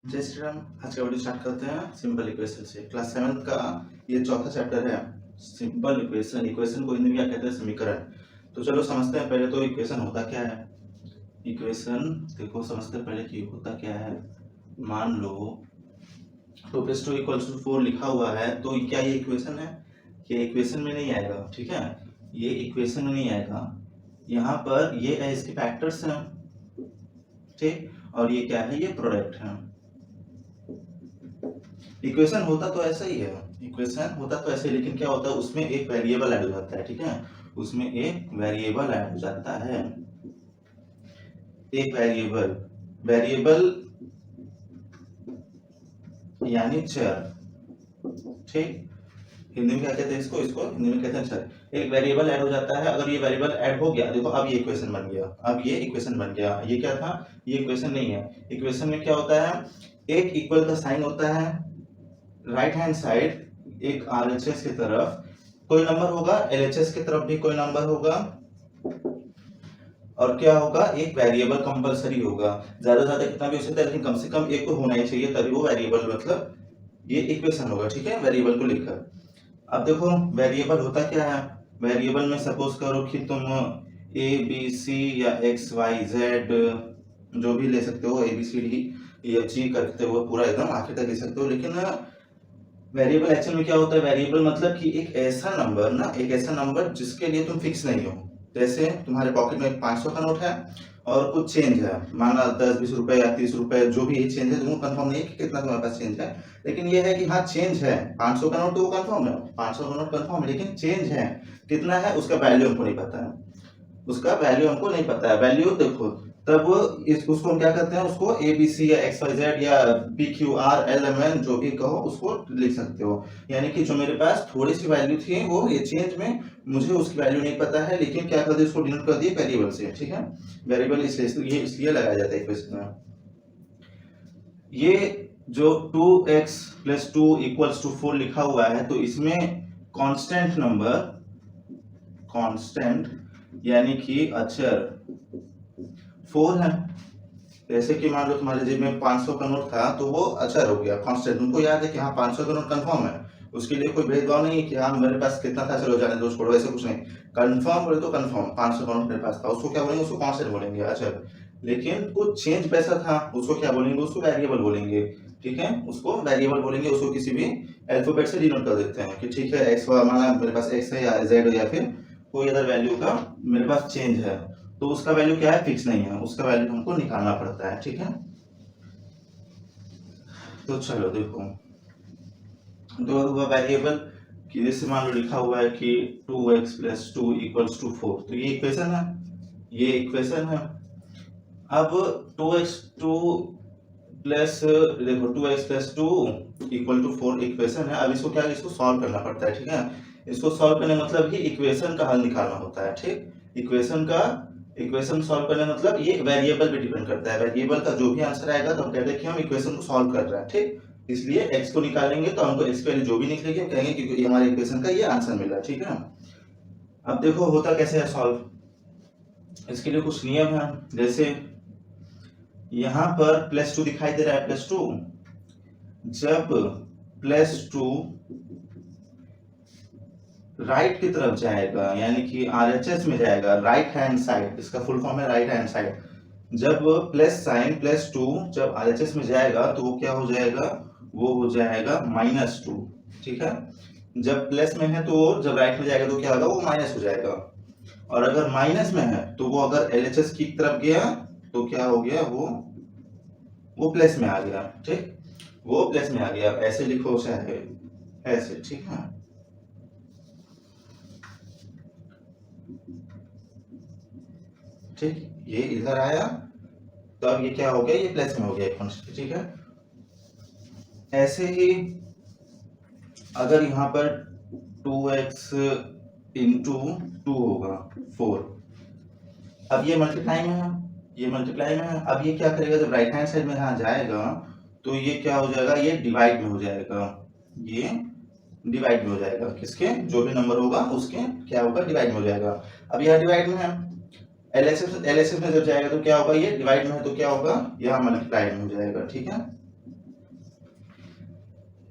जय श्री राम। आज का वीडियो स्टार्ट करते हैं सिंपल इक्वेशन से। क्लास 7 का ये चौथा चैप्टर है सिंपल इक्वेशन। इक्वेशन को हिंदी में क्या कहते हैं? समीकरण। तो चलो समझते हैं पहले तो इक्वेशन होता क्या है। इक्वेशन देखो समझते हैं पहले कि होता क्या है। मान लो 2 + 2 = 4 लिखा हुआ है, तो क्या ये इक्वेशन है? ये इक्वेशन में नहीं आएगा, ठीक है। ये इक्वेशन में नहीं आएगा। यहाँ पर ये है इसके फैक्टर्स हैं, ठीक। और ये क्या है? ये प्रोडक्ट है। इक्वेशन होता तो ऐसा ही है। इक्वेशन होता तो ऐसे ही, लेकिन क्या होता है उसमें एक वेरिएबल ऐड हो जाता है, ठीक है। उसमें एक वेरिएबल ऐड हो जाता है। एक वेरिएबल वेरिएबल यानी चर, ठीक। हिंदी में क्या कहते हैं इसको? इसको हिंदी में कहते हैं चर। एक वेरिएबल ऐड हो जाता है। अगर ये वेरिएबल ऐड हो गया, देखो अब ये इक्वेशन बन गया। अब ये इक्वेशन बन गया। ये क्या था? ये इक्वेशन नहीं है। इक्वेशन में क्या होता है? एक इक्वल का साइन होता है, राइट हैंड साइड एक आरएचएस की तरफ कोई नंबर होगा, एलएचएस की तरफ भी कोई नंबर होगा, और क्या होगा? एक वेरिएबल कंपलसरी होगा। ज्यादा से ज्यादा कितना भी हो सकता है, लेकिन कम से कम एक तो होना ही चाहिए, तभी वो वेरिएबल मतलब ये इक्वेशन होगा, ठीक है। वेरिएबल को लेकर अब देखो वेरिएबल होता क्या है। वेरिएबल में सपोज करो कि तुम ए बी सी या एक्स वाई जेड जो भी ले सकते हो, A B C D E F G करते हो, पूरा एकदम आखिर तक ले सकते हो। लेकिन वेरिएबल एक्चुअल में क्या होता है? वेरिएबल मतलब कि एक ऐसा नंबर ना, एक ऐसा नंबर जिसके लिए तुम फिक्स नहीं हो। जैसे तुम्हारे पॉकेट में 500 का नोट है और कुछ चेंज है, माना 10-20 रुपए या 30 रुपए, जो भी चेंज है, तुमको कंफर्म नहीं है कि कितना तुम्हारे पास चेंज है। लेकिन ये है कि हाँ चेंज है। 500 का नोट तो वो कंफर्म है, 500 का नोट कंफर्म है, लेकिन चेंज है। कितना है उसका वैल्यू हमको नहीं पता है। उसका वैल्यू हमको नहीं पता है। वैल्यू देखो तब उसको हम क्या करते हैं? उसको ए बी सी या एक्स वाई जेड या P Q R L M N जो भी कहो उसको लिख सकते हो। यानी कि जो मेरे पास थोड़ी सी वैल्यू थी वो ये चेंज में, मुझे उसकी वैल्यू नहीं पता है, लेकिन क्या कर दिया? उसको डिनोट कर दिया वेरिएबल से, ठीक है। वेरिएबल इसलिए लगाया जाता है इक्वेशन में। ये जो 2x + 2 = 4 लिखा हुआ है, तो इसमें कांस्टेंट नंबर, कांस्टेंट यानी कि अचर 4 है। जैसे कि मान लो तुम्हारे जेब में 500 का नोट था, तो वो अचर हो गया, कांस्टेंट। तुमको याद है कि हाँ 500 का नोट कंफर्म है, उसके लिए कोई भेदभाव नहीं है कि हाँ मेरे पास कितना था, चलो जाने दो, छोड़ो, ऐसे कुछ नहीं। कंफर्म बोले तो कंफर्म, 500 का नोट मेरे पास था, उसको क्या बोलेंगे? उसको कांस्टेंट बोलेंगे, अचर। लेकिन कुछ चेंज पैसा था, उसको क्या बोलेंगे? उसको वेरिएबल बोलेंगे, ठीक है। उसको वेरिएबल बोलेंगे। उसको किसी भी अल्फाबेट से डिनोट कर देते हैं कि ठीक है एक्स, माना मेरे पास एक्स है या जेड या फिर कोई अदर वैल्यू का मेरे पास चेंज है, तो उसका वैल्यू क्या है? फिक्स नहीं है, उसका वैल्यू हमको निकालना पड़ता है, ठीक है। तो चलो देखो, दो हुआ वेरिएबल कि जैसे मान लो लिखा हुआ है कि 2x + 2 = 4, तो ये इक्वेशन है, ये इक्वेशन है। अब 2x 2 प्लस देखो 2x + 2 = 4 इक्वेशन है। अब इसको क्या, इसको सॉल्व करना पड़ता है, ठीक है। इसको सॉल्व करने मतलब ही इक्वेशन का हल निकालना होता है, ठीक। इक्वेशन सॉल्व करने मतलब ये वेरिएबल पे डिपेंड करता है। वेरिएबल का जो भी आंसर आएगा तो हम कहते हैं कि हम इक्वेशन को सॉल्व कर रहे हैं, ठीक। इसलिए x को निकालेंगे तो हमको x की वैल्यू जो भी निकलेगी हम कहेंगे कि ये हमारे इक्वेशन का ये आंसर मिला, ठीक है। अब देखो होता कैसे है सॉल्व। इसके लिए कुछ नियम है। जैसे यहां पर +2 दिखाई दे रहा है, +2। जब +2 राइट की तरफ जाएगा, यानी कि आरएचएस में जाएगा, राइट हैंड साइड, इसका फुल फॉर्म है राइट हैंड साइड। जब प्लस साइन +2 जब आरएचएस में जाएगा तो वो क्या हो जाएगा? वो हो जाएगा -2, ठीक है। जब प्लस में है तो जब राइट में जाएगा तो क्या होगा? वो माइनस हो जाएगा। और अगर माइनस में है तो वो अगर एलएचएस की तरफ गया तो क्या हो गया? वो प्लस में आ गया, ठीक। वो प्लस में आ गया। ऐसे लिखो चाहे ऐसे, ठीक है। ठीक, ये इधर आया तो अब ये क्या हो गया? ये प्लस में हो गया कॉन्स्टेंट, ठीक है। ऐसे ही अगर यहाँ पर 2x × 2 होगा 4, अब ये मल्टीप्लाई में है, ये मल्टीप्लाई में है। अब ये क्या करेगा? जब राइट हैंड साइड में यहाँ जाएगा तो ये क्या हो जाएगा? ये डिवाइड में हो जाएगा। ये डिवाइड में हो जाएगा, किसके? जो भी नंबर होगा उसके क्या होगा? डिवाइड में हो जाएगा। अब यह डिवाइड में है, एलएचएस में जब जाएगा तो क्या होगा? ये डिवाइड में है तो क्या होगा? यहाँ मल्टीप्लाई में हो जाएगा, ठीक है।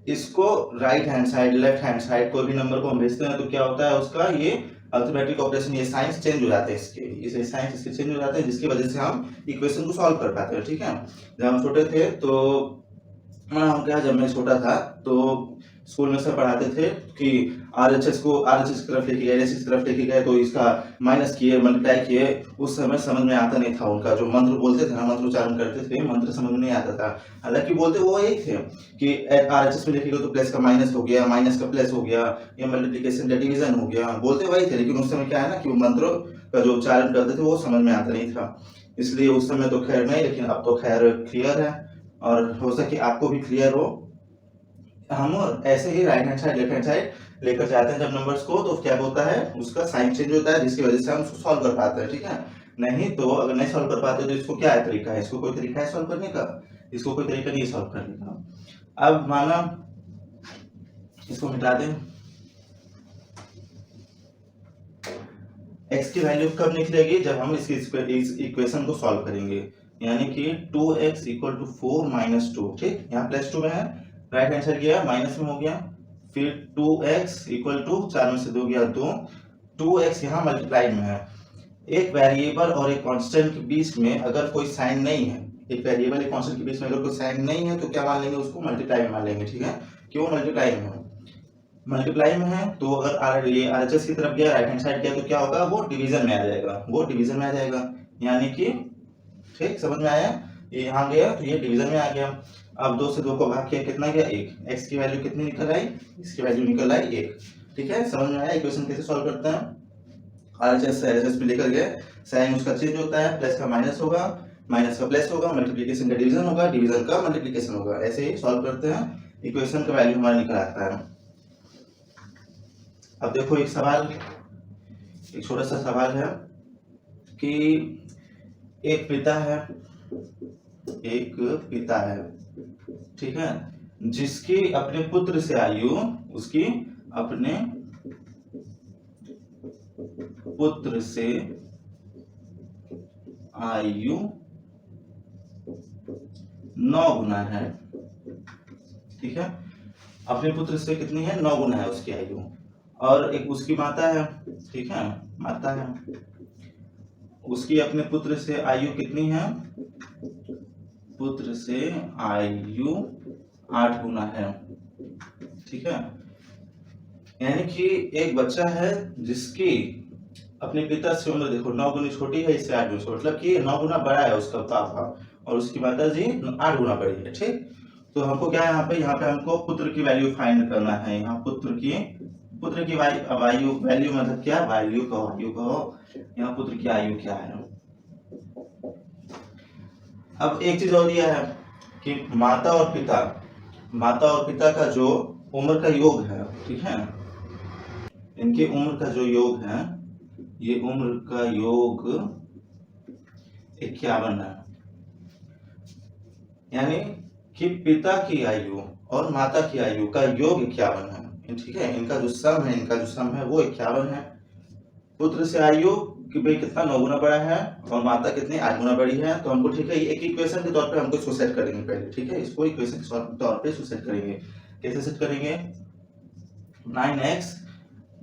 इसको right hand side left hand side कोई भी नंबर को हम भेजते हैं तो क्या होता है उसका ये अरिथमेटिक ऑपरेशन, ये साइंस चेंज हो जाते हैं इसके, इसे साइंस इसके चेंज हो जाते हैं, जिसकी वजह से हम इक्वेशन को सॉल्व कर पाते हैं। ठीक है, जब हम छोटे थे तो हम क्या, जब मैं छोटा था तो स्कूल में सर पढ़ाते थे कि आरएचएस की तरफ लेके गए, एलएचएस की तरफ लेके गए तो इसका माइनस किए मल्टीप्लाई किए। उस समय समझ में आता नहीं था, उनका जो मंत्र बोलते थे ना, मंत्र उच्चारण करते थे, मंत्र समझ में नहीं आता था। हालांकि बोलते वो यही थे कि आरएचएस में लेके गए तो प्लस का माइनस हो गया, माइनस का प्लस हो गया, या मल्टीप्लिकेशन का डिवीजन हो गया, बोलते वही थे। लेकिन उस समय क्या है ना कि वो मंत्र का जो उच्चारण करते थे वो समझ में आता नहीं था, इसलिए उस समय तो खैर नहीं, लेकिन अब तो खैर क्लियर है और हो सके आपको भी क्लियर हो। हम ऐसे ही right hand side left hand side लेकर जाते हैं जब नंबर्स को, तो क्या होता है उसका साइन चेंज होता है, जिसकी वजह से हम उसको सॉल्व कर पाते हैं। ठीक है, नहीं तो अगर नहीं सॉल्व कर पाते तो इसको क्या है तरीका है, इसको कोई तरीका है सॉल्व करने का, इसको कोई तरीका नहीं सॉल्व करने का। अब माना इसको मिटा दें, x की वैल्यू कब निकलेगी, जब हम इस इक्वेशन को सॉल्व करेंगे, यानी कि 2x इक्वल टू 4 माइनस 2। ठीक, यहाँ प्लस 2 में है, राइट हैंड साइड गया माइनस में हो गया, फिर 2x इक्वल टू 4 में से 2 गया 2, 2x यहाँ मल्टीप्लाई में है। एक वेरिएबल और एक कांस्टेंट के बीच में अगर कोई साइन नहीं है, एक वेरिएबल एक कांस्टेंट के बीच में अगर कोई साइन नहीं है तो क्या मान लेंगे, उसको मल्टीप्लाई में मान लेंगे। ठीक है, क्यों मल्टीप्लाई में है, मल्टीप्लाई में है तो अगर ये आरएचएस की तरफ गया, राइट हैंड साइड गया, तो क्या होगा, वो डिवीजन में आ जाएगा, वो डिवीजन में आ जाएगा, यानी कि ठीक समझ में आया, ये यहाँ गया तो ये डिवीजन में आ गया। अब 2 से 2 को भाग किया, कितना गया 1, x की वैल्यू कितनी निकल आई, इसकी वैल्यू निकल आई 1। ठीक है, समझ में आया इक्वेशन कैसे सॉल्व करते हैं। आरएचएस से एलएचएस में लेकर गए, साइन उसका चेंज होता है, प्लस का माइनस होगा, माइनस का प्लस होगा, मल्टीप्लिकेशन का डिवीजन होगा, डिवीजन का मल्टीप्लिकेशन होगा, ऐसे ही सॉल्व करते हैं, इक्वेशन का वैल्यू हमारा निकल आता है। अब देखो एक सवाल, एक छोटा सा सवाल है कि एक पिता है, एक पिता है, ठीक है, जिसकी अपने पुत्र से आयु, उसकी अपने पुत्र से आयु 9 गुना है। ठीक है, अपने पुत्र से कितनी है, 9 गुना है उसकी आयु, और एक उसकी माता है। ठीक है, माता है, उसकी अपने पुत्र से आयु कितनी है, पुत्र से आयु 8 गुना है। ठीक है, यानी कि एक बच्चा है जिसकी अपने पिता से उम्र देखो 9 गुना छोटी है, इससे 8 गुना छोटी, मतलब कि 9 गुना बड़ा है उसका पापा और उसकी माता जी 8 गुना बड़ी है। ठीक, तो हमको क्या है यहाँ पे हमको पुत्र की वैल्यू फाइंड करना है। यहाँ पुत्र की आयु वैल्यू मतलब क्या, वैल्यू कहो, यहाँ पुत्र की आयु क्या है। अब एक चीज और दिया है कि माता और पिता का जो उम्र का योग है, ठीक है, इनके उम्र का जो योग है, ये उम्र का योग 51 है, यानी कि पिता की आयु और माता की आयु का योग 51 है। ठीक है, इनका जो सम है वो 51 है। पुत्र से आयु कि भाई कितना 9 गुना बड़ा है और माता कितनी 8 गुना बड़ी है, तो हमको ठीक है एक इक्वेशन के तौर पे हमको इसको सेट करेंगे पहले। ठीक है, इसको इक्वेशन के तौर पे इसको सेट करेंगे। कैसे सेट करेंगे, 9x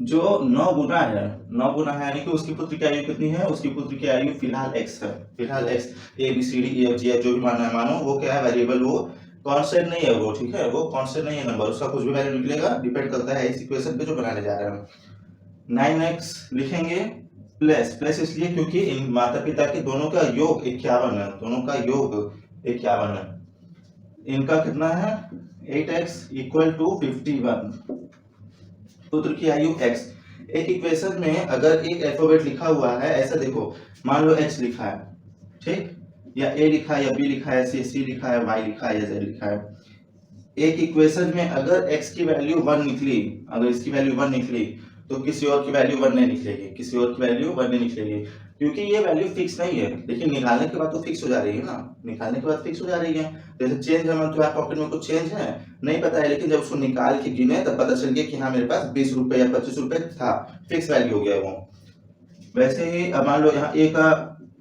जो 9 गुना है यानी कि उसकी पुत्र की आयु कितनी है, उसकी पुत्र की आयु फिलहाल x है, फिलहाल x, a b c d e f g जो भी मानना है मानो, वो क्या है वेरिएबल, वो कांस्टेंट नहीं है वो। ठीक है, वो कांस्टेंट नहीं है नंबर, उसका कुछ भी वैल्यू निकलेगा, डिपेंड करता है इस इक्वेशन पे जो बनाने जा रहे हैं हम। 9x लिखेंगे प्लस इसलिए क्योंकि इन माता पिता के दोनों का योग 51 है, दोनों का योग 51 है। इनका कितना है 8x इक्वल टू 51, पुत्र की आयु x। एक इक्वेशन में अगर एक अल्फाबेट लिखा हुआ है, ऐसा देखो, मान लो h लिखा है, ठीक, या a लिखा है, या b लिखा है, c लिखा है, y लिखा है, या z लिखा है। एक इक्वेशन में अगर x की वैल्यू 1 निकली, अगर इसकी वैल्यू 1 निकली, तो किसी और की वैल्यू 1 नहीं निकलेगी, किसी और की वैल्यू 1 नहीं निकलेगी, क्योंकि ये वैल्यू फिक्स नहीं है। लेकिन निकालने के बाद तो फिक्स हो जा रही है ना, निकालने के बाद फिक्स हो जा रही है। जैसे चेंज है, तुम्हारे पॉकेट में कुछ चेंज है नहीं पता है, लेकिन जब उसको निकाल के गिने तब पता चल गया कि हाँ मेरे पास 20 रुपए या 25 रुपए था, फिक्स वैल्यू हो गया वो। वैसे ही अब मान लो यहाँ ए का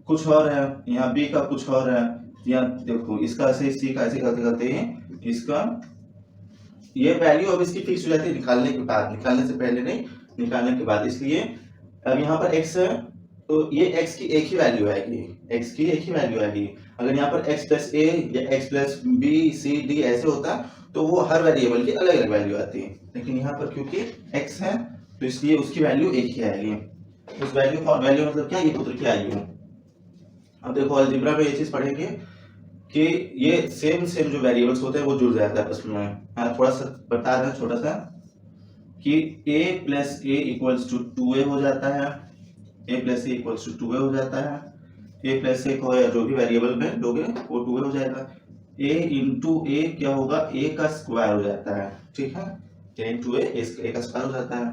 कुछ और है, यहाँ बी का कुछ और है, यहाँ देखो इसका से सी का ऐसे करते करते इसका ये वैल्यू अब इसकी फिक्स हो जाती है निकालने के बाद, निकालने से पहले नहीं, निकालने के बाद। इसलिए अब यहाँ पर x है तो ये x की एक ही वैल्यू आएगी, x की एक ही वैल्यू आएगी। अगर यहाँ पर x प्लस ए या x plus B C D ऐसे होता तो वो हर वेरिएबल की अलग अलग वैल्यू आती है, लेकिन यहाँ पर क्योंकि x है तो इसलिए उसकी वैल्यू एक ही आएगी। उस वैल्यू का वैल्यू मतलब क्या, ये पुत्र की आयु। अब देखो अलजेब्रा में ये चीज पढ़ेंगे कि ये सेम जो वेरिएबल्स होते हैं वो जुड़ जाता है आपस में। हाँ, थोड़ा सा बता दें छोटा सा कि a plus a equals to 2a हो जाता है, a plus a equals to 2a हो जाता है, a प्लस ए को जो भी वेरिएबल में लोगे वो 2a हो जाएगा। a इंटू ए क्या होगा, a का स्क्वायर हो जाता है, ठीक है, a इंटू ए का स्क्वायर हो जाता है।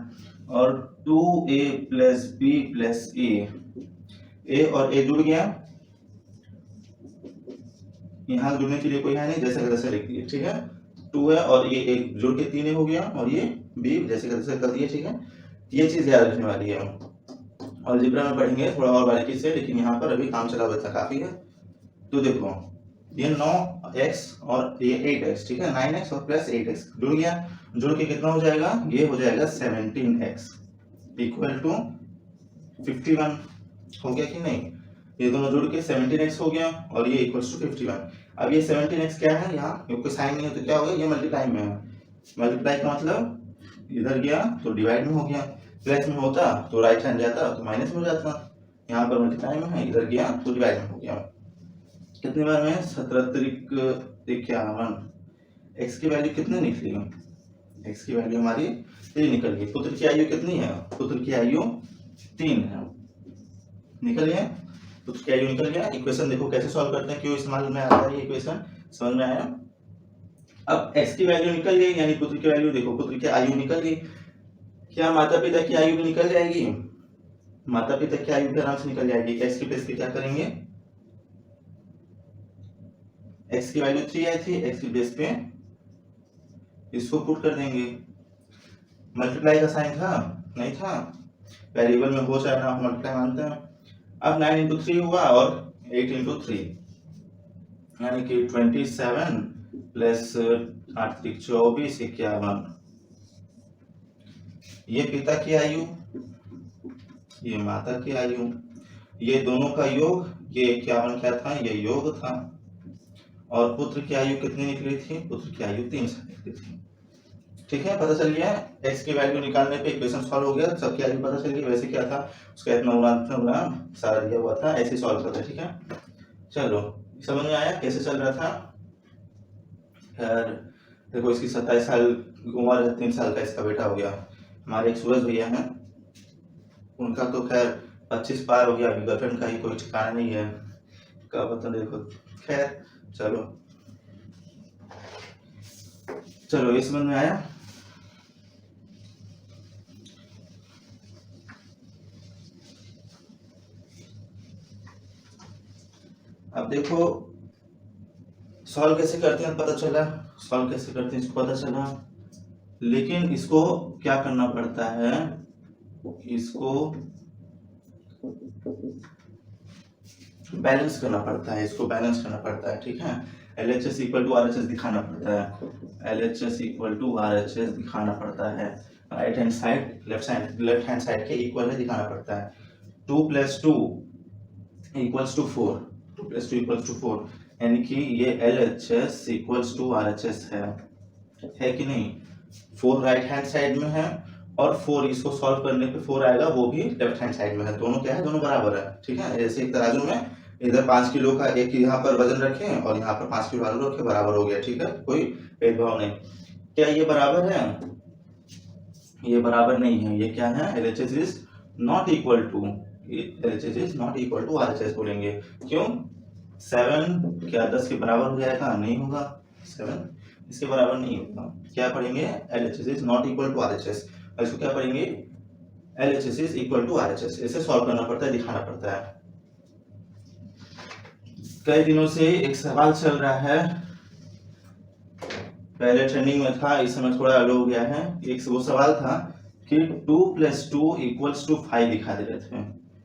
और 2a प्लस बी प्लस ए और a जुड़ गया, यहाँ जुड़ने के लिए कोई है नहीं, जैसे कैसे लिख दिए, ठीक है। 2 है और ये एक जुड़ के 3 हो गया और ये b जैसे कैसे कर दिए, ठीक है। ये चीज याद रखने वाली है, और अलजेब्रा में पढ़ेंगे थोड़ा और बारीकी से, लेकिन यहाँ पर अभी काम चला बच्चा काफी है। तो देखो ये 9x और ये 8x, ठीक है, 9x और प्लस 8x जुड़ गया, जुड़ के कितना हो जाएगा, ये हो जाएगा 17x इक्वल टू 51 हो गया कि नहीं। ये दोनों जुड़ के 17x हो गया और ये इक्वल्स टू 51। अब ये 17x क्या है, यहाँ क्योंकि साइन नहीं है तो क्या होगा, ये मल्टीप्लाई में है। मल्टीप्लाई का मतलब इधर गया तो डिवाइड में हो गया, प्लस में होता तो राइट हैंड जाता तो माइनस में हो जाता। यहाँ पर मल्टीप्लाई में है, इधर गया तो डिवाइड में हो गया। कितने बार में, 17×51। x की वैल्यू कितनी निकली, x की वैल्यू हमारी 3 निकल गई। पुत्र की आयु कितनी है, पुत्र की आयु 3 है, निकल गया, पुत्र की आयु निकल गया। इक्वेशन देखो कैसे सॉल्व करते हैं, क्यों इस्तेमाल में आता है ये इक्वेशन, समझ में आया। अब x की वैल्यू निकल गई, यानी पुत्र की वैल्यू देखो, पुत्र की आयु निकल गई। क्या माता पिता की आयु भी निकल जाएगी, माता पिता की आयु भी आराम से निकल जाएगी। x की प्लेस पे क्या करेंगे, x की वैल्यू 3 आई थी, x की बेस पे इसको पुट कर देंगे। मल्टीप्लाई का साइन था, नहीं था, वेरिएबल में हो चाहे ना मल्टीप्लाई मानते हैं। अब 9 इंटू 3 हुआ और 8 इंटू 3 यानी कि 27 प्लस 8 24 51। ये पिता की आयु, ये माता की आयु, ये दोनों का योग, ये 51 क्या था, ये योग था। और पुत्र की आयु कितनी निकली थी, पुत्र की आयु 3 साल निकली थी, ठीक है। पता चल गया, x की वैल्यू निकालने पे इक्वेशन सॉल्व हो गया, सबकी आयु पता चल गई। वैसे क्या था, उसका इतना उड़ा सारा दिया हुआ था, ऐसे सॉल्व करते, ठीक है। चलो समझ में आया कैसे चल रहा था। खैर देखो इसकी 27 साल उम्र है, 3 साल का इसका बेटा हो गया। हमारे एक सूरज भैया हैं, उनका तो खैर 25 पार हो गया, अभी गर्लफ्रेंड का ही कोई ठिकाना नहीं है, क्या पता देखो। खैर चलो ये समझ में आया। अब देखो सॉल्व कैसे करते हैं पता चला, सॉल्व कैसे करते हैं इसको पता चला, लेकिन इसको क्या करना पड़ता है, इसको बैलेंस करना पड़ता है, इसको बैलेंस करना पड़ता है, ठीक है। LHS इक्वल टू RHS दिखाना पड़ता है, LHS इक्वल टू RHS दिखाना पड़ता है। Right hand side left hand side के इक्वल है दिखाना पड़ता है। 2 + 2 इक्वल्स टू 4, 2 + 2 इक्वल्स टू 4, यानी कि ये LHS इक्वल्स टू RHS है कि नहीं। 4 राइट हैंड साइड में है और 4 इसको सॉल्व करने पे 4 आएगा, वो भी लेफ्ट हैंड साइड में है। दोनों क्या है, दोनों बराबर है, ठीक है। जैसे एक तराजू में इधर 5 किलो का एक यहाँ पर वजन रखें और यहाँ पर 5 किलो आलू रखे, बराबर हो गया, ठीक है, कोई भेदभाव नहीं। क्या ये बराबर है, ये बराबर नहीं है, ये क्या है, LHS is not equal to, LHS is not equal to RHS बोलेंगे। क्यों, 7 क्या 10 के बराबर हो जाएगा, नहीं होगा, 7 इसके बराबर नहीं होगा। क्या पढ़ेंगे, LHS is not equal to RHS, और इसको क्या पढ़ेंगे, LHS is equal to RHS। इसे सॉल्व करना पड़ता है, दिखाना पड़ता है। कई दिनों से एक सवाल चल रहा है, पहले ट्रेंडिंग में था, इस समय थोड़ा लो हो गया है। एक वो सवाल था कि 2 + 2 इक्वल्स टू 5 दिखा दे रहे थे।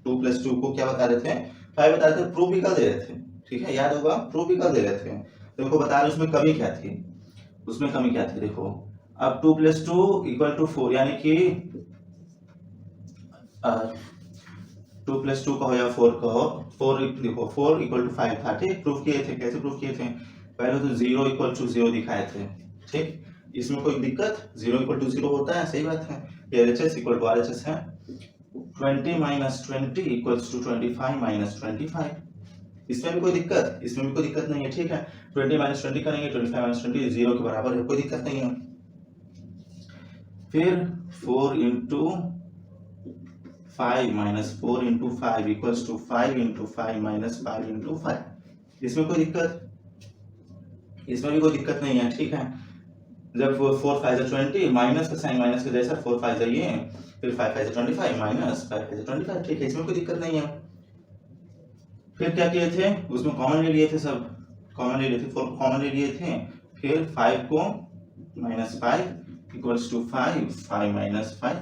2 + 2 को क्या बता रहे थे, 5 बता रहे थे, प्रूफ भी कर दे रहे थे, ठीक है, याद होगा, प्रूफ भी कर दे रहे थे। देखो बता रहे उसमें कमी क्या थी, उसमें कमी क्या थी, देखो अब 2 + 2 = 4, यानी कि 2 + 2 कहो या 4 कहो, 4 देखो 4 = 5 था, ठीक। प्रूफ किए थे, कैसे प्रूफ किए थे? पहले तो 0 = 0 दिखाए थे, ठीक। इसमें कोई दिक्कत? 0 = 0 होता है, सही बात है। LHS = RHS है। 20 - 20 = 25 - 25। इसमें भी कोई दिक्कत? इसमें भी कोई दिक्कत नहीं है, ठीक है। 20 - 20 करेंगे, 25 - 20 0 के बराबर है, कोई दिक्कत नहीं है। फिर 4 × 5 - 4 × 5 = 5 × 5 - 5 × 5। इसमें कोई दिक्कत? इसमें भी कोई दिक्कत नहीं है, ठीक है। जब 4 5 20, माइनस का साइन माइनस के जैसा, 4 5 ये, फिर 5 5 25 माइनस 5 5 25, ठीक है, इसमें कोई दिक्कत नहीं है। फिर क्या किए थे? उसमें कॉमन ले लिए थे, सब कॉमन ले लिए थे, 4 कॉमन ले लिए थे। फिर 5 को -5 = 5 5 - 5।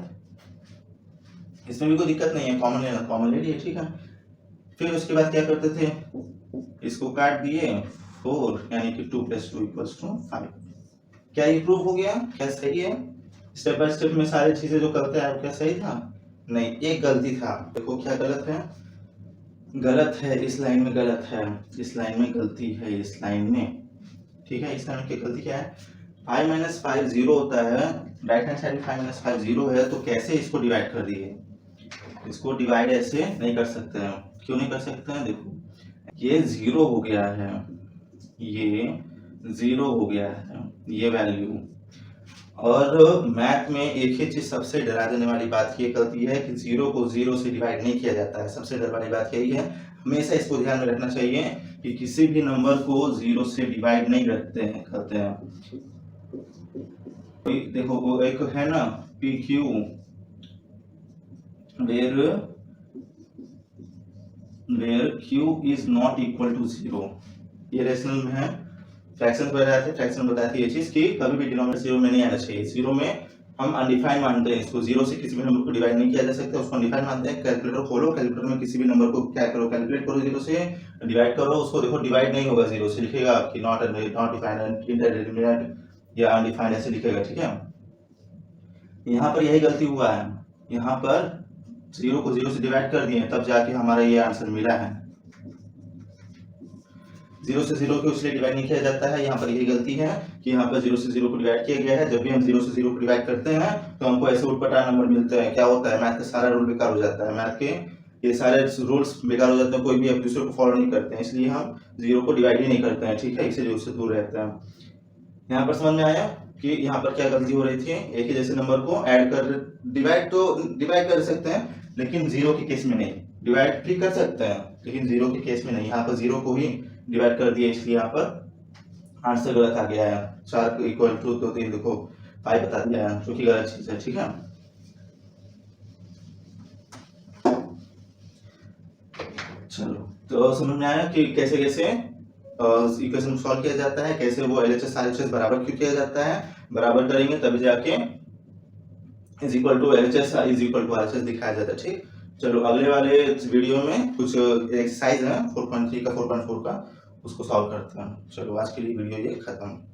इसमें भी कोई दिक्कत नहीं है, कॉमन लेना, कॉमन ले लिए, ठीक है। फिर उसके बाद क्या करते थे? इसको काट दिए 4, यानी कि 2 + 2 = 5। क्या ये प्रूफ हो गया? क्या सही है? स्टेप बाय स्टेप में सारी चीजें जो करते हैं, क्या सही था? नहीं, एक गलती था। देखो क्या गलत है? गलत है, इस लाइन में गलत है, इस लाइन में गलती है, इस लाइन में, ठीक है। इस लाइन की गलती क्या है? 5 - 5 0 होता है, राइट हैंड साइड में 5 - 5 0 है, तो कैसे इसको डिवाइड कर दिए? इसको डिवाइड ऐसे नहीं कर सकते हैं। क्यों नहीं कर सकते हैं? देखो ये 0 हो गया है, ये 0 हो गया है, ये वैल्यू। और मैथ में एक ही चीज सबसे डरा देने वाली बात ये गलती है कि 0 को 0 से डिवाइड नहीं किया जाता है। सबसे डर वाली बात यही है, हमेशा इसको ध्यान में रखना चाहिए कि किसी भी नंबर को 0 से डिवाइड नहीं करते हैं। देखो वो एक है ना PQ, where Q is not equal to 0, ये रेशनल में है। फ्रैक्शन फ्रैक्शन बताया था ये चीज कि कभी भी डिनोमिनेटर 0 में नहीं आना चाहिए। 0 में हम अनडिफाइंड मानते हैं इसको, 0 से किसी भी नंबर को डिवाइड नहीं किया जा सकता, उसको अनडिफाइंड मानते हैं। कैलकुलेटर खोलो, कैलकुलेटर में किसी भी नंबर को क्या करो, कैलकुलेट करो, 0 से डिवाइड करो, उसको देखो डिवाइड नहीं होगा, 0 से लिखेगा कि नॉट डिफाइंड, इंडेटरमिनेट या अनडिफाइंड ऐसे लिखेगा, ठीक है। यहाँ पर यही गलती हुआ है, यहाँ पर 0 को 0 से डिवाइड कर दिए, तब जाके हमारा ये आंसर मिला है। 0 से 0 को इसलिए डिवाइड नहीं किया जाता है, यहाँ पर यही गलती है कि यहाँ पर 0 से 0 को डिवाइड किया गया है। जब भी हम 0 से 0 को डिवाइड करते हैं तो हमको ऐसे उटपटांग नंबर मिलते हैं। क्या होता है? मैथ का सारा रूल बेकार हो जाता है, मैथ के ये सारे रूल्स बेकार हो जाते हैं, कोई भी एक दूसरे को फॉलो नहीं करते हैं, इसलिए हम 0 को डिवाइड ही नहीं करते हैं, ठीक है, इसीलिए उससे दूर रहते हैं। यहाँ पर समझ में आया कि यहाँ पर क्या गलती हो रही थी? एक ही जैसे नंबर को ऐड कर, डिवाइड तो डिवाइड कर सकते हैं, लेकिन 0 के केस में नहीं। डिवाइड भी कर सकते हैं, लेकिन 0 के केस में नहीं। यहाँ पर 0 को ही डिवाइड कर दिया, इसलिए यहाँ पर आंसर गलत आ गया है। 4 = 2 तो 3 देखो 5 बता दिया है, जो कि गलत चीज है, ठीक है। चलो, तो समझ में आया कि कैसे कैसे इक्वेशन सॉल्व किया जाता है, कैसे वो LHS RHS बराबर क्यों किया जाता है। बराबर करेंगे तभी जाके LHS RHS दिखाया जाता है, ठीक। चलो, अगले वाले वीडियो में कुछ एक्सरसाइज है 4.3 का 4.4 का, उसको सॉल्व करते हैं। चलो, आज के लिए वीडियो ये खत्म।